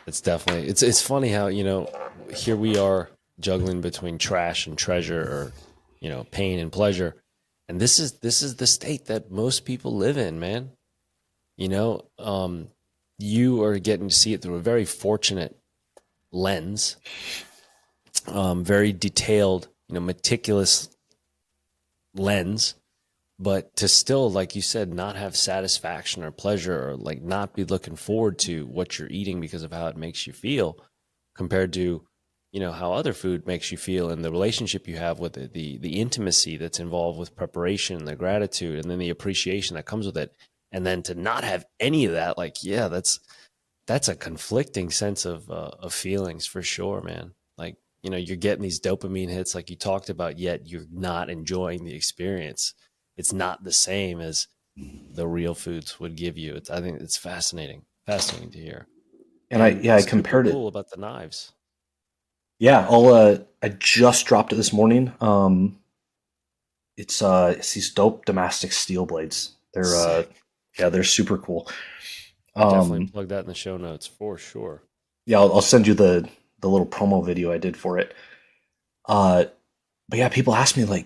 it's definitely it's funny how here we are juggling between trash and treasure, or pain and pleasure, and this is the state that most people live in, man. You are getting to see it through a very fortunate lens, very detailed, meticulous lens, but to still, like you said, not have satisfaction or pleasure, or like not be looking forward to what you're eating because of how it makes you feel compared to, how other food makes you feel, and the relationship you have with it, the intimacy that's involved with preparation, the gratitude, and then the appreciation that comes with it. And then to not have any of that, like, yeah, that's a conflicting sense of feelings for sure, man. Like, you're getting these dopamine hits like you talked about, yet you're not enjoying the experience. It's not the same as the real foods would give you. I think it's fascinating to hear. And I compared super cool about the knives. Yeah, I just dropped it this morning. It's these dope Damascus steel blades. They're super cool. Definitely plug that in the show notes for sure. Yeah, I'll send you the little promo video I did for it. But yeah, people ask me like,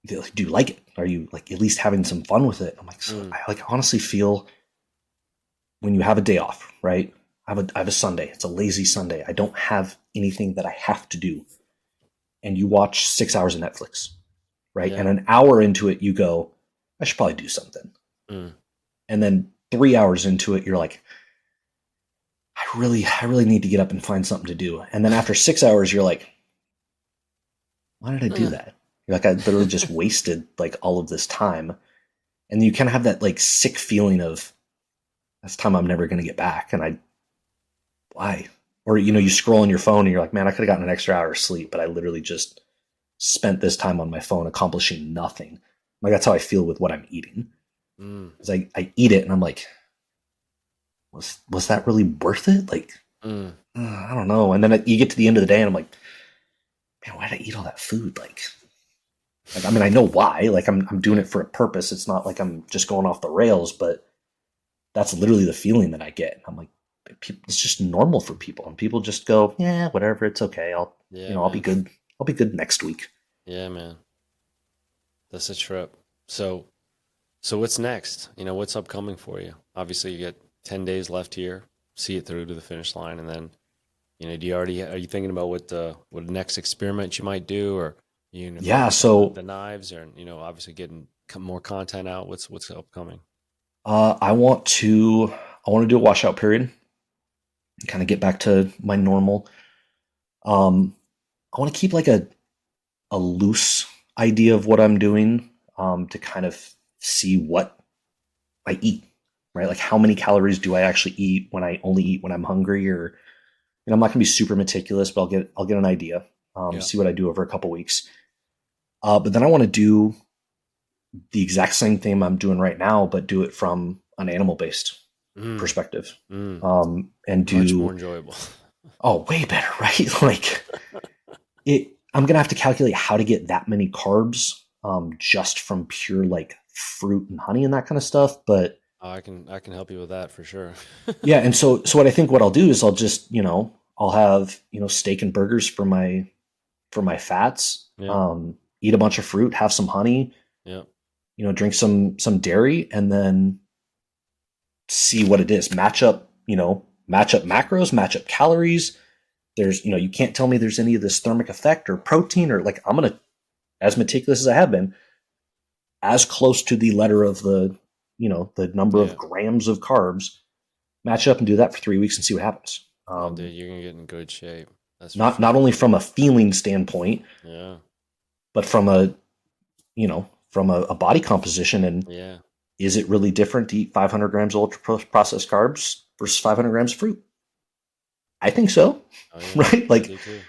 do you like it? Are you like at least having some fun with it? I'm like, I honestly feel when you have a day off, right? I have a Sunday. It's a lazy Sunday. I don't have anything that I have to do. And you watch 6 hours of Netflix, right? Yeah. And an hour into it, you go, I should probably do something. And then 3 hours into it, you're like, I really need to get up and find something to do. And then after 6 hours, you're like, why did I do that? You're like, I literally just wasted like all of this time. And you kind of have that like sick feeling of that's time I'm never going to get back. And why? Or, you scroll on your phone and you're like, man, I could have gotten an extra hour of sleep, but I literally just spent this time on my phone accomplishing nothing. Like, that's how I feel with what I'm eating. Because I eat it and I'm like, was that really worth it? Like, I don't know. And then you get to the end of the day and I'm like, man, why did I eat all that food? Like, I mean, I know why. Like, I'm doing it for a purpose. It's not like I'm just going off the rails, but that's literally the feeling that I get. I'm like, it's just normal for people, and people just go, yeah, whatever, it's okay. Yeah, I'll be man. good. I'll be good next week. Yeah, man. That's a trip. So what's next? What's upcoming for you? Obviously, you get 10 days left here. See it through to the finish line, and then are you thinking about what next experiment you might do, or you gonna Yeah. focus on So the knives, or obviously getting more content out? What's upcoming? I want to do a washout period, kind of get back to my normal. I want to keep like a loose idea of what I'm doing, to kind of see what I eat, right? Like how many calories do I actually eat when I only eat when I'm hungry, or I'm not going to be super meticulous, but I'll get an idea. Yeah. See what I do over a couple weeks. But then I want to do the exact same thing I'm doing right now, but do it from an animal based Mm, perspective. mm. And Much more do enjoyable. way better, right? Like it. I'm gonna have to calculate how to get that many carbs, just from pure like fruit and honey and that kind of stuff. But I can help you with that for sure. yeah, and so what I think what I'll do is I'll just I'll have steak and burgers for my fats. Yeah. Eat a bunch of fruit, have some honey, Yeah. drink some dairy, and then see what it is. Match up macros, match up calories. There's you can't tell me there's any of this thermic effect or protein, or like I'm gonna, as meticulous as I have been, as close to the letter of the number of Yeah. grams of carbs, match up and do that for 3 weeks and see what happens. Oh, dude, you're gonna get in good shape. That's for Not sure. only from a feeling standpoint, Yeah. but from a body composition, and Yeah. is it really different to eat 500 grams of ultra processed carbs versus 500 grams of fruit? I think so, Oh yeah. right? I Like do too.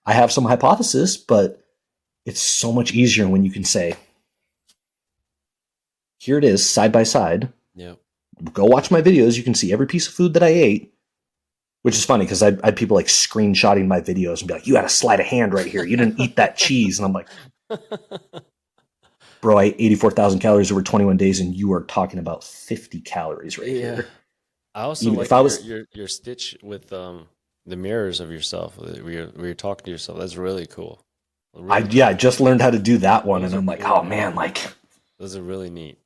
I have some hypothesis, but it's so much easier when you can say, here it is side by side. Yeah. Go watch my videos. You can see every piece of food that I ate, which is funny because I had people like screenshotting my videos and be like, you had a sleight of hand right here. You didn't eat that cheese. And I'm like, bro, I ate 84,000 calories over 21 days, and you are talking about 50 calories right Yeah. here. I also Even if like I your was, your your stitch with the mirrors of yourself where you're talking to yourself. That's really cool. Really yeah, I cool. just learned how to do that one. And Those are I'm like, cool, oh man. man, like, Those are really neat.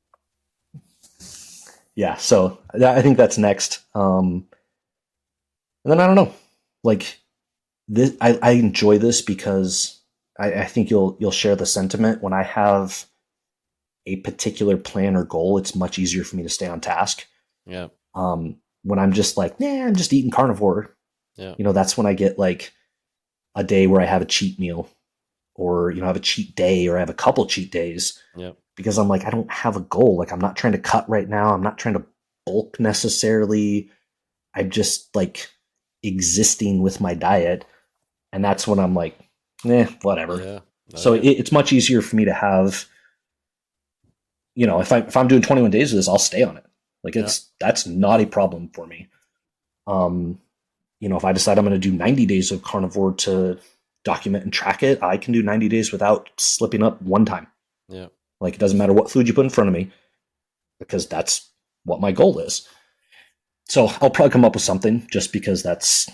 yeah. So I think that's next. And then I don't know, like this, I enjoy this because I think you'll share the sentiment. When I have a particular plan or goal, it's much easier for me to stay on task. Yeah. When I'm just like, nah, I'm just eating carnivore, Yeah. that's when I get like a day where I have a cheat meal, or I have a cheat day, or I have a couple cheat days, Yeah. because I'm like, I don't have a goal. Like I'm not trying to cut right now. I'm not trying to bulk necessarily. I'm just like existing with my diet. And that's when I'm like, whatever. Yeah. Oh So yeah. it's much easier for me to have, if I'm doing 21 days of this, I'll stay on it. Like Yeah. that's not a problem for me. Um, if I decide I'm going to do 90 days of carnivore to document and track it, I can do 90 days without slipping up one time. Yeah. Like it doesn't matter what food you put in front of me, because that's what my goal is. So I'll probably come up with something, just because that's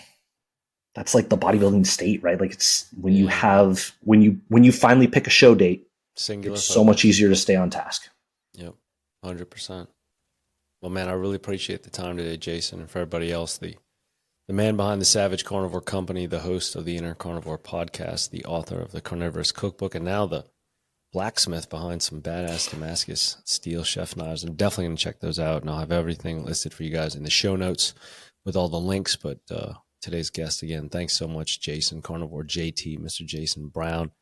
like the bodybuilding state, right? Like it's when you Yeah, man. have when you finally pick a show date, it's Singular so much focus. easier to stay on task. Yep. 100%. Well, man, I really appreciate the time today, Jason, and for everybody else, the man behind the Savage Carnivore Company, the host of the Inner Carnivore podcast, the author of the Carnivorous Cookbook, and now the blacksmith behind some badass Damascus steel chef knives. I'm definitely going to check those out, and I'll have everything listed for you guys in the show notes with all the links. But today's guest, again, thanks so much, Jason Carnivore, JT, Mr. Jason Brown.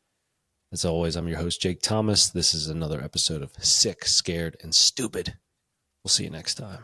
As always, I'm your host, Jake Thomas. This is another episode of Sick, Scared, and Stupid. We'll see you next time.